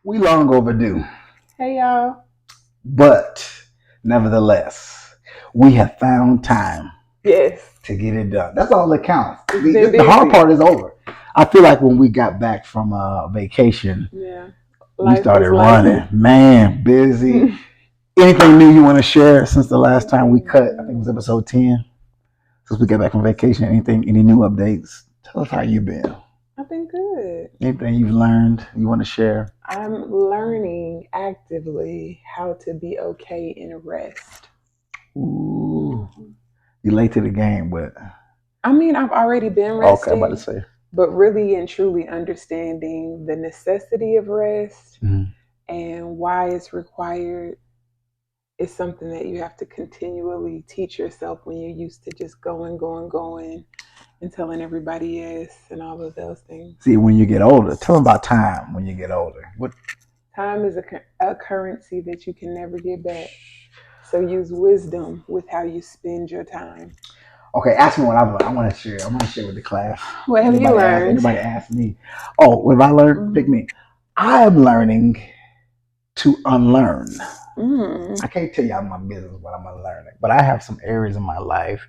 We long overdue, Hey y'all. but nevertheless, we have found time Yes, to get it done. That's all that counts. it's been The hard busy. part is over. I feel like when we got back from vacation, Yeah, we life started was running. lifing. Man, busy. Anything new you want to share since the last time we cut? I think it was episode 10. Since we got back from vacation, any new updates? Tell us how you been. I've been good. Anything you've learned you want to share? I'm learning actively how to be okay in rest. Ooh, you late to the game, but I mean, I've already been okay, I'm about to resting, say. but really and truly understanding the necessity of rest Mhm. and why it's required is something that you have to continually teach yourself when you're used to just going, and telling everybody yes and all of those things. See, when you get older, tell them about time when you get older. What? Time is a currency that you can never get back. So use wisdom with how you spend your time. Okay, ask me what I want to share. I want to share with the class. What have you learned? Anybody ask me. Oh, what have I learned? Pick Mm-hmm. me. I am learning to unlearn. Mm. I can't tell y'all my business what I'm unlearning, but I have some areas in my life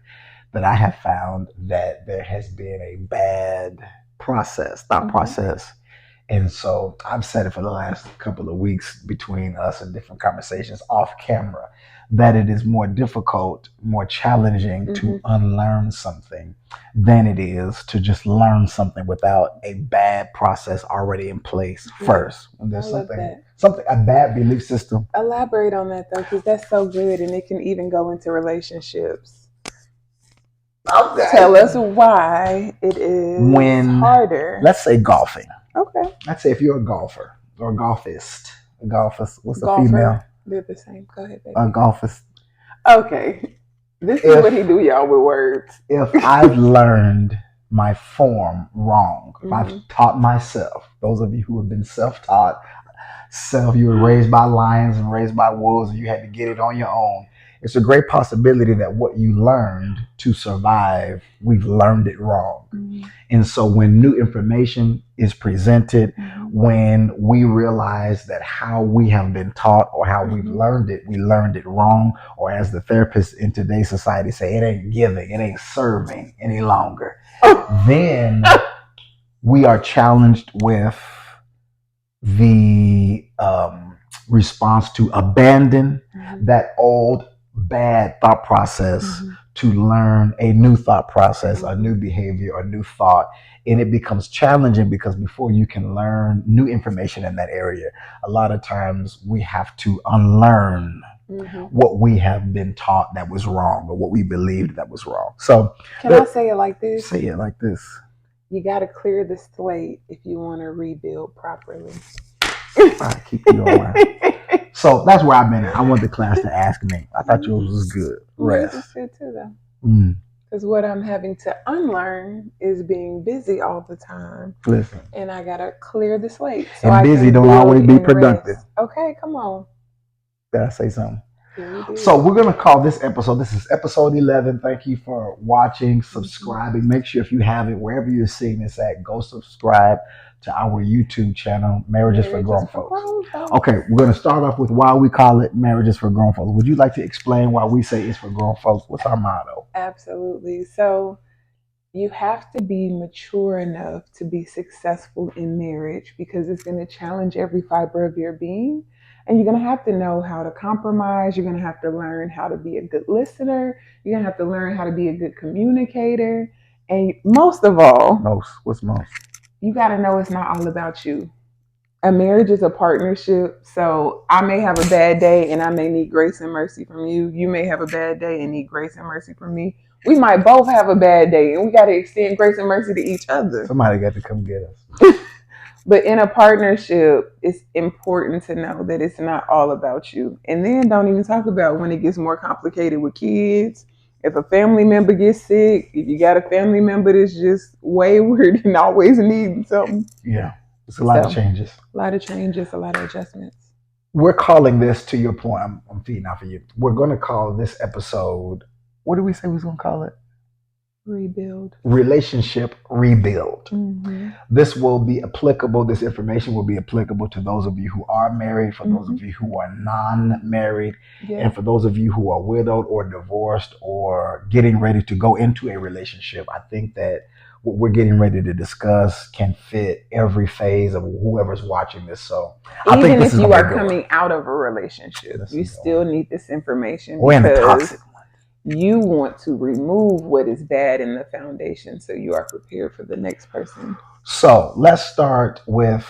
that I have found that there has been a bad thought process. And so I've said it for the last couple of weeks between us and different conversations off camera that it is more difficult, more challenging to unlearn something than it is to just learn something without a bad process already in place first. When I there's love that. something a bad belief system. Elaborate on that though, because that's so good and it can even go into relationships. Okay. Tell us why it is When harder. let's say golfing. Okay. Let's say if you're a golfer or a golfist. A golfist, what's the Golfer. female? They're the same. Go ahead, baby. A golfist. Okay. This is what he do, y'all, with words. If I've learned my form wrong, if I've taught myself, those of you who have been self-taught, you were raised by lions and raised by wolves, and you had to get it on your own. It's a great possibility that what you learned to survive, we've learned it wrong. And so when new information is presented, when we realize that how we have been taught or how we've learned it, we learned it wrong, or as the therapists in today's society say, it ain't giving, it ain't serving any longer, then we are challenged with the response to abandon that old bad thought process to learn a new thought process, a new behavior, a new thought. And it becomes challenging because before you can learn new information in that area, a lot of times we have to unlearn what we have been taught that was wrong or what we believed that was wrong. So, can I say it like this? Say it like this. You got to clear the slate if you want to rebuild properly. I keep you on. So that's where I've been at. I want the class to ask me. I thought yours was good. Rest. It's good too, though. Because what I'm having to unlearn is being busy all the time. Listen. And I got to clear the slate. So and busy don't always be productive. Rest. Okay, come on. Gotta say something. So we're going to call this episode, this is episode 11. Thank you for watching, subscribing. Make sure if you have it, wherever you're seeing this at, go subscribe to our YouTube channel, Marriages for Grown Folks. Okay, we're going to start off with why we call it Marriages for Grown Folks. Would you like to explain why we say it's for grown folks? What's our motto? Absolutely. So you have to be mature enough to be successful in marriage because it's going to challenge every fiber of your being. And you're going to have to know how to compromise. You're going to have to learn how to be a good listener. You're going to have to learn how to be a good communicator. And most of all, what's most? You got to know it's not all about you. A marriage is a partnership. So I may have a bad day and I may need grace and mercy from you. You may have a bad day and need grace and mercy from me. We might both have a bad day and we got to extend grace and mercy to each other. Somebody got to come get us. But in a partnership, it's important to know that it's not all about you. And then don't even talk about when it gets more complicated with kids. If a family member gets sick, if you got a family member that's just wayward and always needing something. Yeah, it's a lot of changes. A lot of changes, a lot of adjustments. We're calling this, to your point, I'm feeding off of you. We're going to call this episode, what did we say we was going to call it? Rebuild. Relationship rebuild. Mm-hmm. This will be applicable, this information will be applicable to those of you who are married, for those Mm-hmm. of you who are non-married, Yeah. and for those of you who are widowed or divorced or getting ready to go into a relationship. I think that what we're getting ready to discuss can fit every phase of whoever's watching this. So I think Even this if is you going to be are a good one. coming out of a relationship, This you is still going. need this information Or in a toxic because one. you want to remove what is bad in the foundation so you are prepared for the next person. So let's start with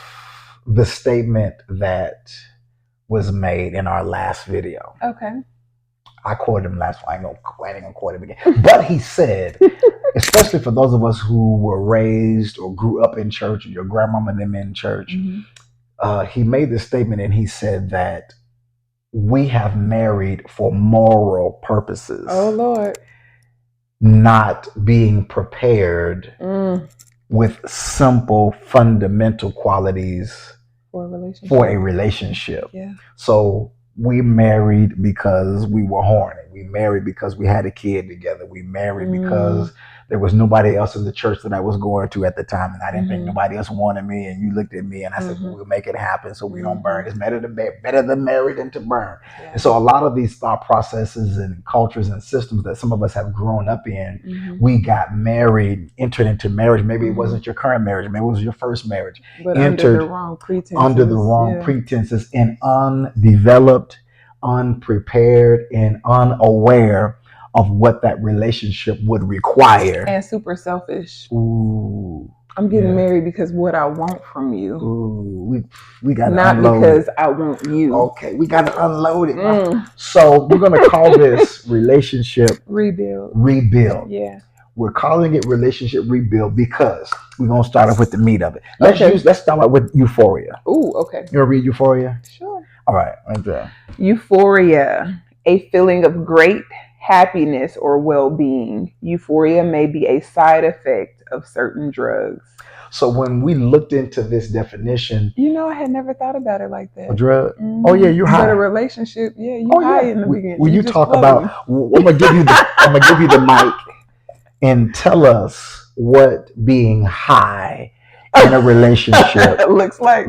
the statement that was made in our last video. Okay. I quoted him last one. I ain't gonna quote him again. But he said, especially for those of us who were raised or grew up in church, or your grandmama and them in church, he made this statement and he said that we have married for moral purposes. Oh Lord. Not being prepared with simple fundamental qualities for a relationship. Yeah. So we married because we were horny. We married because we had a kid together. We married because there was nobody else in the church that I was going to at the time, and I didn't think nobody else wanted me. And you looked at me, and I said, well, "We'll make it happen, so we don't burn. It's better than married than to burn." Yeah. And so a lot of these thought processes and cultures and systems that some of us have grown up in, we got married, entered into marriage. Maybe it wasn't your current marriage. Maybe it was your first marriage. But entered under the wrong pretenses and undeveloped, unprepared, and unaware of what that relationship would require. And super selfish. Ooh. I'm getting married because what I want from you. Ooh, we got to not unload because it. I want you. Okay, we got to unload it. So we're going to call this relationship rebuild. Yeah. We're calling it relationship rebuild because we're going to start off with the meat of it. Let's start out with euphoria. Ooh, okay. You want to read euphoria? Sure. All right, right there. Euphoria, a feeling of great happiness or well-being. Euphoria may be a side effect of certain drugs. So when we looked into this definition, I had never thought about it like that. A drug? Oh yeah, you're high. But a relationship, yeah, you high in the beginning. When you talk about, I'm gonna give you the mic and tell us what being high in a relationship looks like.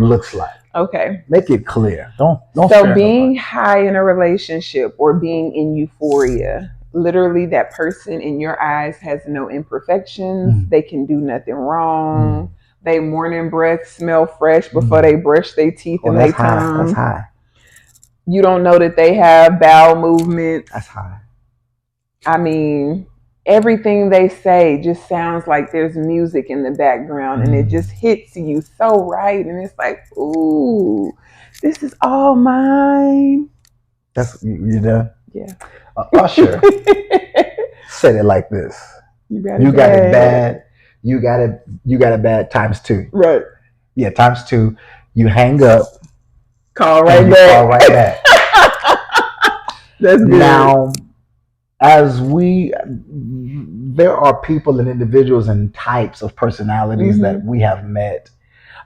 Okay. Make it clear. Don't So being high in a relationship or being in euphoria, literally that person in your eyes has no imperfections. They can do nothing wrong. They morning breath smell fresh before they brush their teeth and their tongue. That's high. You don't know that they have bowel movements. That's high. I mean, everything they say just sounds like there's music in the background and it just hits you so right. And it's like, ooh, this is all mine. That's you done? Yeah. Usher said it like this. You got it bad. You got it bad times 2. Right. Yeah, times 2. You hang up. Call right back. Call right back. That's good. Now, there are people and individuals and types of personalities that we have met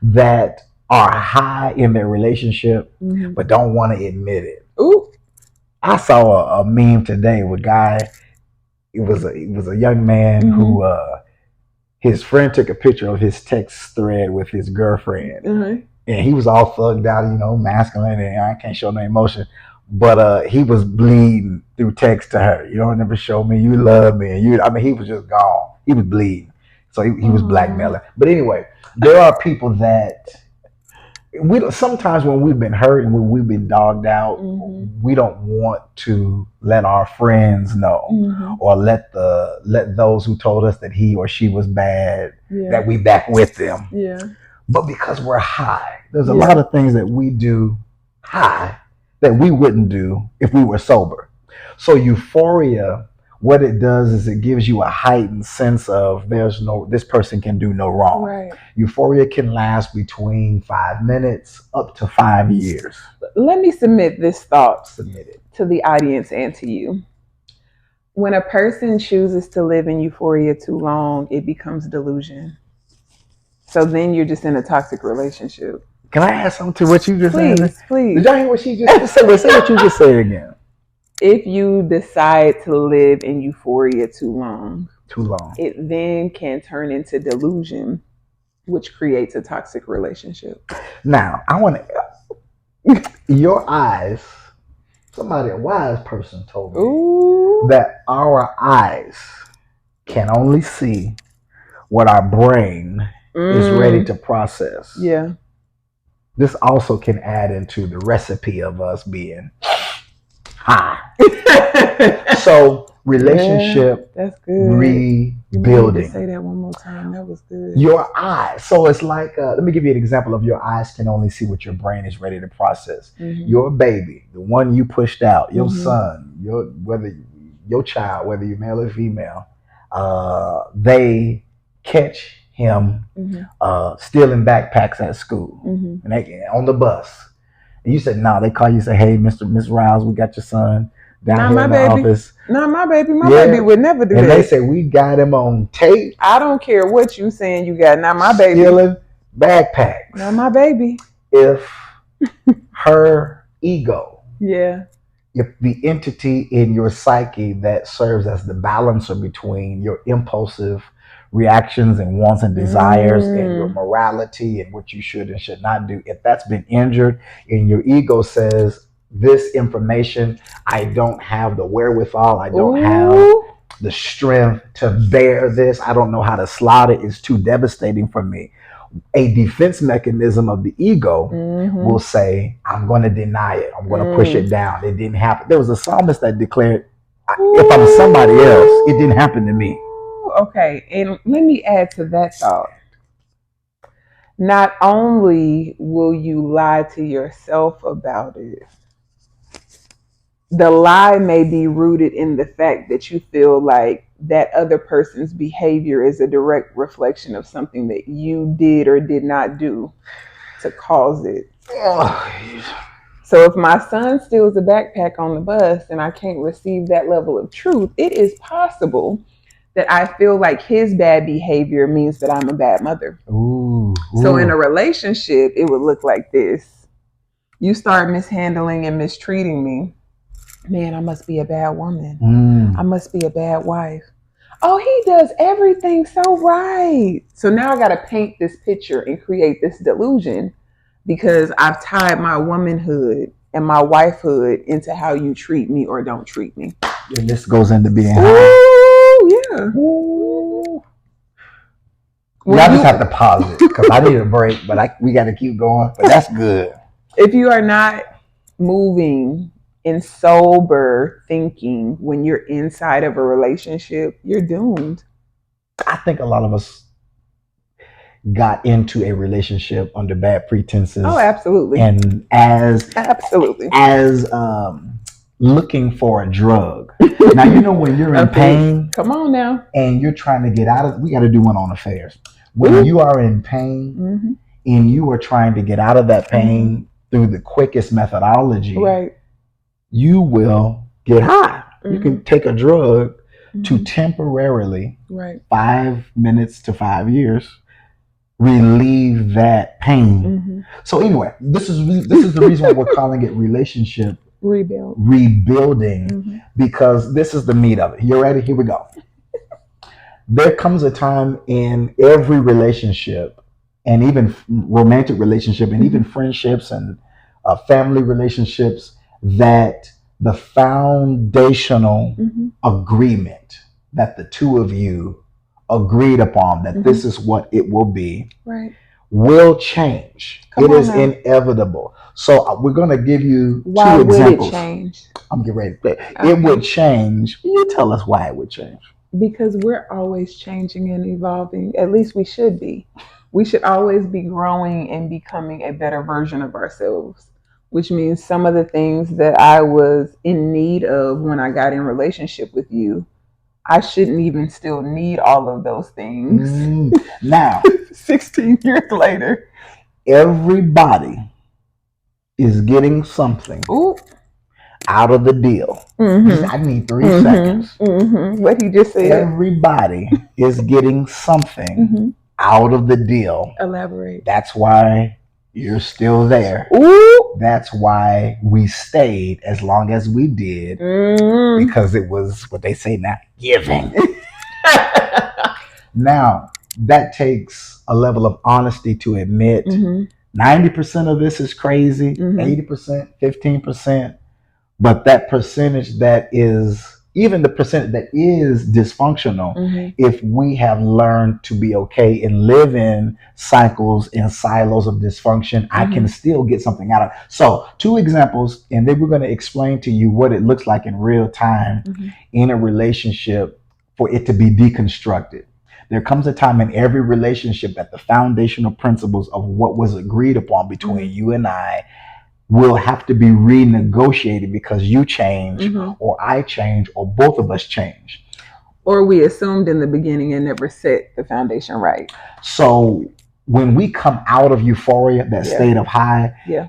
that are high in their relationship, but don't want to admit it. Ooh. I saw a meme today with a guy. It was a young man who his friend took a picture of his text thread with his girlfriend, and he was all thugged out, masculine, and I can't show no emotion. But he was bleeding through text to her. You don't ever show me you love me, and he was just gone. He was bleeding, so he was blackmailing. But anyway, there are people that sometimes when we've been hurt and when we've been dogged out, we don't want to let our friends know or let those who told us that he or she was bad that we back with them. Yeah. But because we're high, there's a lot of things that we do high that we wouldn't do if we were sober. So euphoria, what it does is it gives you a heightened sense of this person can do no wrong. Right. Euphoria can last between 5 minutes up to 5 years. Let me submit this thought to the audience and to you. When a person chooses to live in euphoria too long, it becomes delusion. So then you're just in a toxic relationship. Can I add something to what you just said? Please. Did y'all hear what she just said? Say what you just said again. If you decide to live in euphoria too long, Too long. It then can turn into delusion, which creates a toxic relationship. Now, I want your eyes. Somebody, a wise person, told me Ooh. that our eyes can only see what our brain is ready to process. Yeah. This also can add into the recipe of us being high. So, relationship that's good. You need to rebuilding. say that one more time. That was good. Your eyes. So it's like, let me give you an example of your eyes can only see what your brain is ready to process. Your baby, the one you pushed out, your son, your child, whether you're male or female, they catch him stealing backpacks at school and they on the bus. And you said, no, they call you and say, hey, Miss Riles, we got your son down Not here my in the baby. office. Not my baby. My baby would never do and that. And they say, we got him on tape. I don't care what you saying you got. Not my baby. Stealing backpacks. Not my baby. If her ego, yeah, if the entity in your psyche that serves as the balancer between your impulsive reactions and wants and desires and your morality and what you should and should not do, if that's been injured and your ego says, this information, I don't have the wherewithal, I don't have the strength to bear this, I don't know how to slot it, it's too devastating for me. A defense mechanism of the ego will say, I'm going to deny it. I'm going to push it down. It didn't happen. There was a psalmist that declared, if I'm somebody else, it didn't happen to me. Okay, and let me add to that thought. Not only will you lie to yourself about it, the lie may be rooted in the fact that you feel like that other person's behavior is a direct reflection of something that you did or did not do to cause it. So if my son steals a backpack on the bus and I can't receive that level of truth, it is possible that I feel like his bad behavior means that I'm a bad mother. So in a relationship, it would look like this. You start mishandling and mistreating me. Man, I must be a bad woman. I must be a bad wife. Oh, he does everything so right. So now I got to paint this picture and create this delusion because I've tied my womanhood and my wifehood into how you treat me or don't treat me. And this goes into being yeah. Y'all just have to pause it because I need a break, but we got to keep going. But that's good. If you are not moving in sober thinking when you're inside of a relationship, you're doomed. I think a lot of us got into a relationship under bad pretenses. Oh, absolutely. And as looking for a drug. Now, you know, when you're in pain, come on now, and you're trying to get out of, we got to do one on affairs. When you are in pain and you are trying to get out of that pain through the quickest methodology, right? You will get high. You can take a drug to temporarily, 5 minutes to 5 years, relieve that pain. So anyway, this is the reason why we're calling it relationship rebuilding, because this is the meat of it. You ready? Here we go. There comes a time in every relationship, and even romantic relationship, and even friendships and family relationships, that the foundational agreement that the two of you agreed upon, that this is what it will be, will change. It is inevitable. So we're going to give you two examples. Why would it change? I'm getting ready to play. Okay. It would change. You tell us why it would change. Because we're always changing and evolving. At least we should be. We should always be growing and becoming a better version of ourselves, which means some of the things that I was in need of when I got in relationship with you, I shouldn't even still need all of those things. Now, 16 years later, everybody is getting something out of the deal. I need 3 seconds. What he just said. Everybody is getting something out of the deal. Elaborate. That's why you're still there. That's why we stayed as long as we did, because it was what they say now, giving. Now, that takes a level of honesty to admit Mm-hmm. 90% of this is crazy, Mm-hmm. 80%, 15%. But that percentage that is, even the percentage that is dysfunctional, Mm-hmm. if we have learned to be okay and live in cycles and silos of dysfunction, I Mm-hmm. can still get something out of it. So, two examples, and then we're going to explain to you what it looks like in real time Mm-hmm. in a relationship for it to be deconstructed. There comes a time in every relationship that the foundational principles of what was agreed upon Mm-hmm. between you and I will have to be renegotiated because you change Mm-hmm. or I change or both of us change. Or we assumed in the beginning and never set the foundation right. So when we come out of euphoria, that Yeah. state of high, Yeah.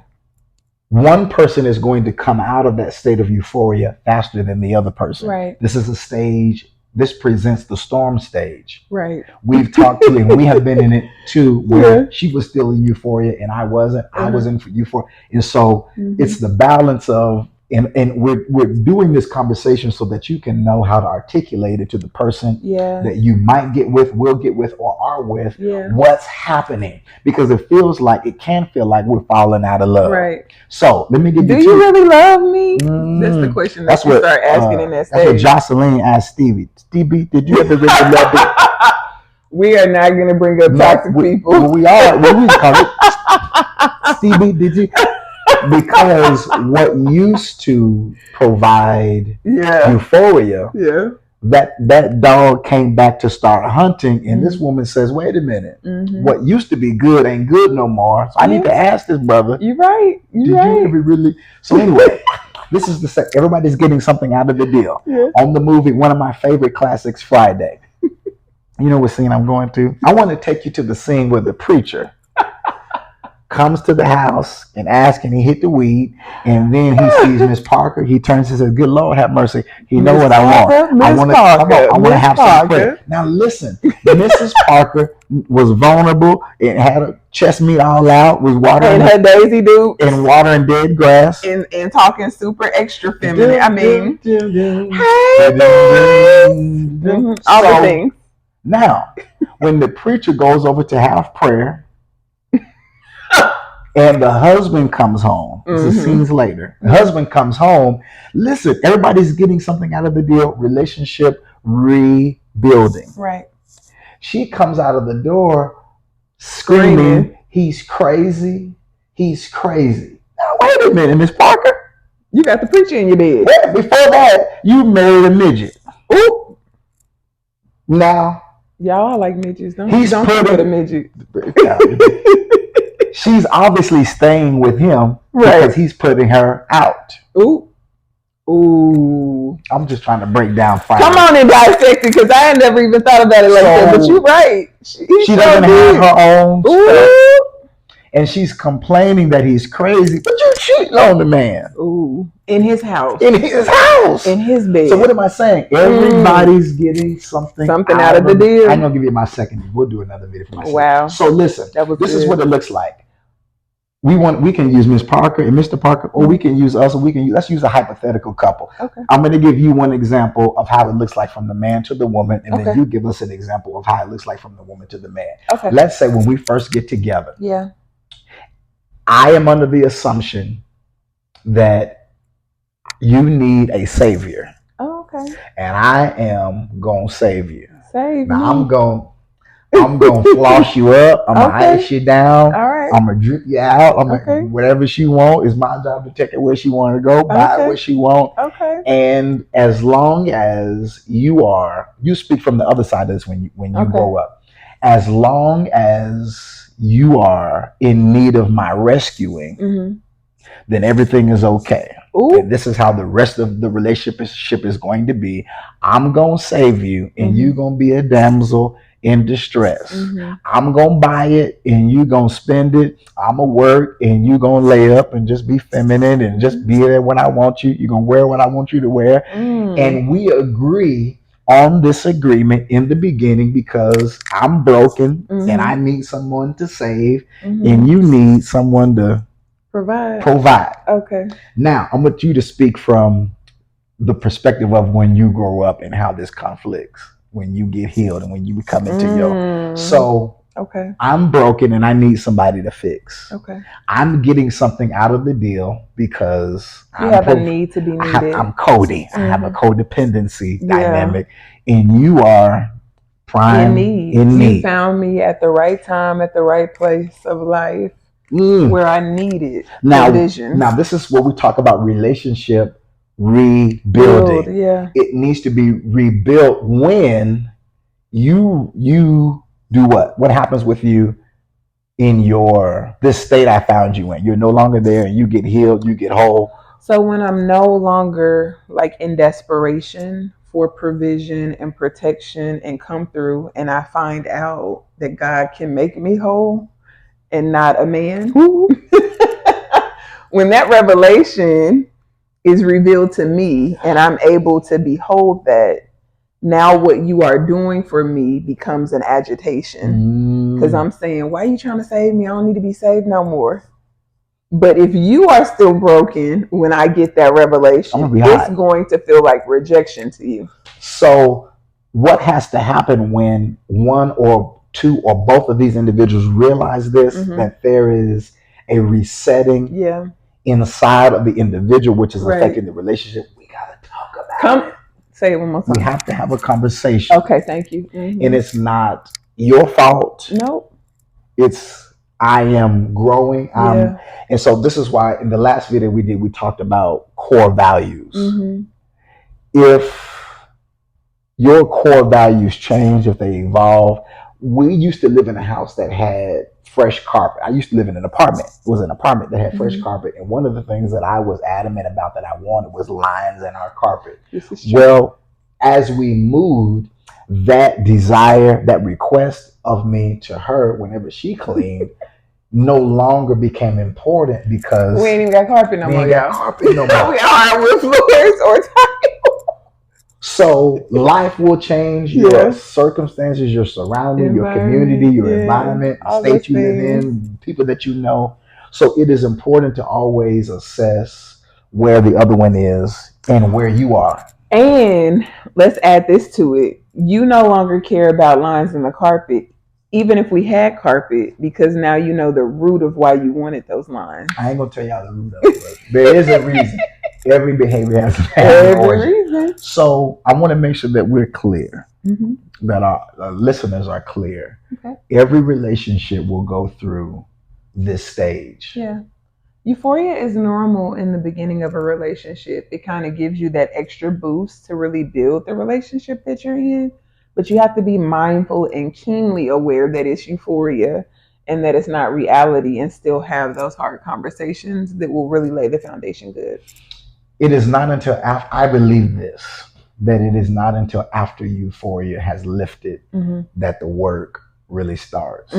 one person is going to come out of that state of euphoria faster than the other person. Right. This is a stage, this presents the storm stage. Right. We've talked to, and we have been in it too, where Yeah. she was still in euphoria and I wasn't. I was in euphoria. And so Mm-hmm. it's the balance of, and we're doing this conversation so that you can know how to articulate it to the person Yeah. that you might get with, will get with, or are with, Yeah. what's happening. Because it can feel like we're falling out of love. Right. So let me give Do you you two. really love me? That's the question that you start asking in that That's what stage. Jocelyn asked Stevie. Stevie, did you ever really love me? We are not going to bring up toxic people. Well, we are. Well, we call it. Stevie, did you? Because what used to provide Yeah. euphoria, Yeah. that dog came back to start hunting, and this Mm-hmm. woman says, "Wait a minute, Mm-hmm. what used to be good ain't good no more. So I need to ask this brother, You're right. did you ever really?" So anyway, this is everybody's getting something out of the deal. Yeah. On the movie, one of my favorite classics, Friday. You know what scene I'm going to? I want to take you to the scene where the preacher comes to the house and asks, "Can he hit the weed?" And then he sees Miss Parker. He turns and says, "Good Lord, have mercy. He know what I want. I want to come on. I want to have some prayer." Now listen, Mrs. Parker was vulnerable and had her chest meat all out. Was watering And her Daisy Duke. and watering dead grass And talking super extra feminine. I mean, hey, mm-hmm. All the things. Now, when the preacher goes over to have prayer, and the husband comes home, this is scenes later. The husband comes home. Listen, everybody's getting something out of the deal. Relationship rebuilding. Right. She comes out of the door screaming, "He's crazy. He's crazy." Now, wait a minute, Miss Parker. You got the preacher in your bed. Well, before that, you married a midget. Ooh. Now, y'all like midgets. Don't he's put a midget. She's obviously staying with him because he's putting her out. Ooh. Ooh. I'm just trying to break down Friday. Come on and dissect it because I had never even thought about it like that. But you're right. She doesn't have her own stuff. And she's complaining that he's crazy. But you're cheating on the man. Ooh. In his house. In his house. In his bed. So what am I saying? Everybody's getting something out of the deal. I'm going to give you my second. We'll do another video for myself. Wow. So listen, this is what it looks like. We can use Miss Parker and Mr. Parker, or we can use us, or let's use a hypothetical couple. Okay. I'm going to give you one example of how it looks like from the man to the woman, and then you give us an example of how it looks like from the woman to the man. Okay. Let's say when we first get together. Yeah. I am under the assumption that you need a savior. Oh, okay. And I am going to save you. Save now, me. I'm going to floss you up. I'm going to ice you down. All right. I'm going to drip you out. Whatever she want, it's my job to take her where she want to go, buy her what she want. Okay. And as long as you speak from the other side of this when you grow up. As long as you are in need of my rescuing, then everything is okay. Ooh. And this is how the rest of the relationship is going to be. I'm going to save you, and you're going to be a damsel in distress. I'm going to buy it, and you're going to spend it. I'm going to work, and you're going to lay up and just be feminine and just be there when I want you. You're going to wear what I want you to wear. And we agree on this agreement in the beginning because I'm broken and I need someone to save, and you need someone to provide. Okay. Now, I want you to speak from the perspective of when you grow up and how this conflicts. when you get healed and when you come into your. Mm. So Okay. I'm broken and I need somebody to fix. Okay. I'm getting something out of the deal because You have a need to be needed. I'm coding. I have a Mm-hmm. codependency Yeah. dynamic, and you are In prime need. in You need. found me at the right time, at the right place of life Mm. where I needed Now, provision. now this is where we talk about relationship Build, rebuilding. yeah. It needs to be rebuilt when you do what? What happens with you in your this state I found you in? You're no longer there, and you get healed, you get whole. So when I'm no longer like in desperation for provision and protection and come through, and I find out that God can make me whole and not a man, when that revelation is revealed to me and I'm able to behold that, now what you are doing for me becomes an agitation. Because I'm saying, why are you trying to save me? I don't need to be saved no more. But if you are still broken when I get that revelation, it's going to feel like rejection to you. So, what has to happen when one or two or both of these individuals realize this, that there is a resetting inside of the individual, which is affecting the relationship? We got to talk about it. Say it one more time. We have to have a conversation. Okay, thank you. And it's not your fault. Nope. It's I am growing. And so this is why in the last video we did, we talked about core values. If your core values change, if they evolve. We used to live in a house that had fresh carpet. I used to live in an apartment. It was an apartment that had fresh carpet. And one of the things that I was adamant about that I wanted was lines in our carpet. Well, as we moved, that desire, that request of me to her whenever she cleaned no longer became important because we ain't even got carpet no more, y'all. Carpet no more. We are with floors or tile. So life will change, your circumstances, your surrounding, your community, your environment, the state you live in, people that you know. So it is important to always assess where the other one is and where you are. And let's add this to it. You no longer care about lines in the carpet, even if we had carpet, because now you know the root of why you wanted those lines. I ain't gonna tell y'all the root of it, but there is a reason. Every behavior has an origin. So I want to make sure that we're clear, that our listeners are clear. Okay. Every relationship will go through this stage. Yeah. Euphoria is normal in the beginning of a relationship. It kind of gives you that extra boost to really build the relationship that you're in. But you have to be mindful and keenly aware that it's euphoria and that it's not reality, and still have those hard conversations that will really lay the foundation good. It is not until after, I believe this, that it is not until after euphoria has lifted that the work really starts.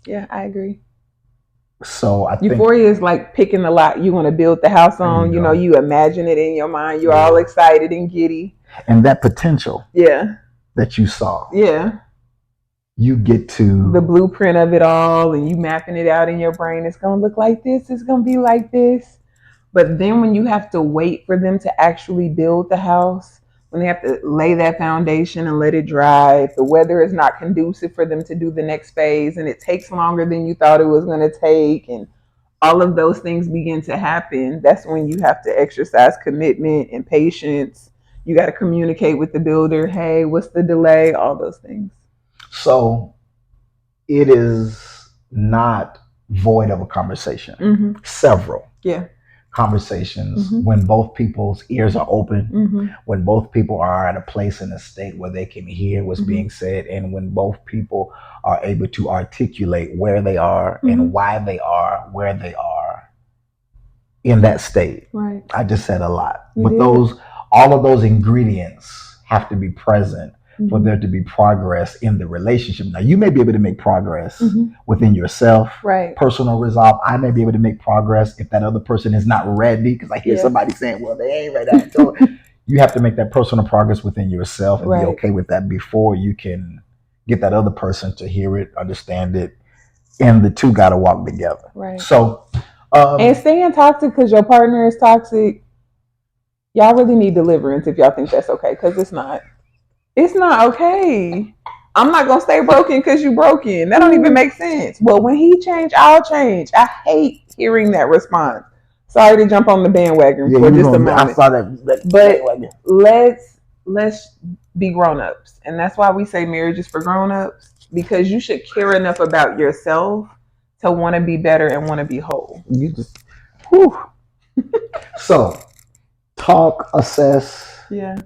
Yeah, I agree. So I think euphoria is like picking the lot you want to build the house on. You know, you imagine it in your mind. You're all excited and giddy. And that potential that you saw. You get to the blueprint of it all, and you mapping it out in your brain. It's going to look like this. It's going to be like this. But then when you have to wait for them to actually build the house, when they have to lay that foundation and let it dry, if the weather is not conducive for them to do the next phase, and it takes longer than you thought it was going to take, and all of those things begin to happen, that's when you have to exercise commitment and patience. You got to communicate with the builder. Hey, what's the delay? All those things. So it is not void of a conversation. Several. Conversations when both people's ears are open, when both people are at a place in a state where they can hear what's being said, and when both people are able to articulate where they are and why they are where they are in that state. Right. I just said a lot. But all of those ingredients have to be present for there to be progress in the relationship. Now, you may be able to make progress within yourself, personal resolve. I may be able to make progress if that other person is not ready, because I hear somebody saying, well, they ain't ready. So you have to make that personal progress within yourself and be okay with that before you can get that other person to hear it, understand it, and the two got to walk together. So, and staying toxic because your partner is toxic, y'all really need deliverance if y'all think that's okay, because it's not. It's not okay. I'm not gonna stay broken because you broken. That don't even make sense. Well, when he changed, I'll change. I hate hearing that response. Sorry to jump on the bandwagon Yeah, for you just a gonna? I moment, saw that but bandwagon. let's be grown ups, and that's why we say marriage is for grown ups because you should care enough about yourself to want to be better and want to be whole. You just, whew. So talk, assess, Yeah.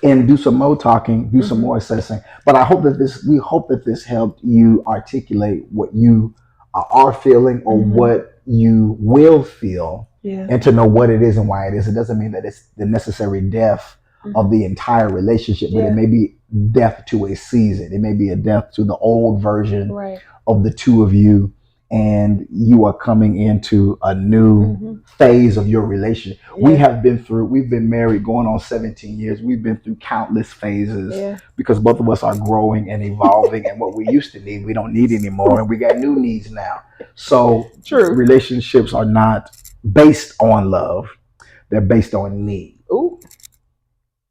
and do some more talking, do some Hmm. more assessing. But I hope that we hope that this helped you articulate what you are feeling or Hmm. what you will feel, Yeah. and to know what it is and why it is. It doesn't mean that it's the necessary death of Hmm. the entire relationship, but it Yeah. may be death to a season. It may be a death to the old version Right. of the two of you, and you are coming into a new Hmm. phase of your relationship. Yeah. We've been married going on 17 years. We've been through countless phases Yeah. because both of us are growing and evolving, and what we used to need, we don't need anymore, and we got new needs now. So True. relationships are not based on love, they're based on need. Ooh.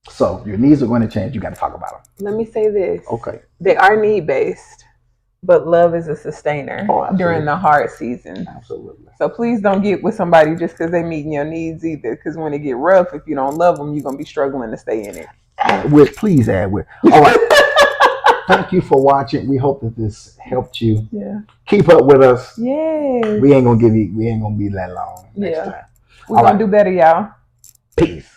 So your needs are going to change. You got to talk about them. Let me say this. Okay. They are need based, but love is a sustainer Oh, during absolutely. the hard seasons. Absolutely. So please don't get with somebody just because they meeting your needs either. Because when it get rough, if you don't love them, you're gonna be struggling to stay in it. Add with, please add with. All right. Thank you for watching. We hope that this helped you. Yeah. Keep up with us. Yes. We ain't gonna be that long next Yeah. time. We're All gonna right. do better, y'all. Peace.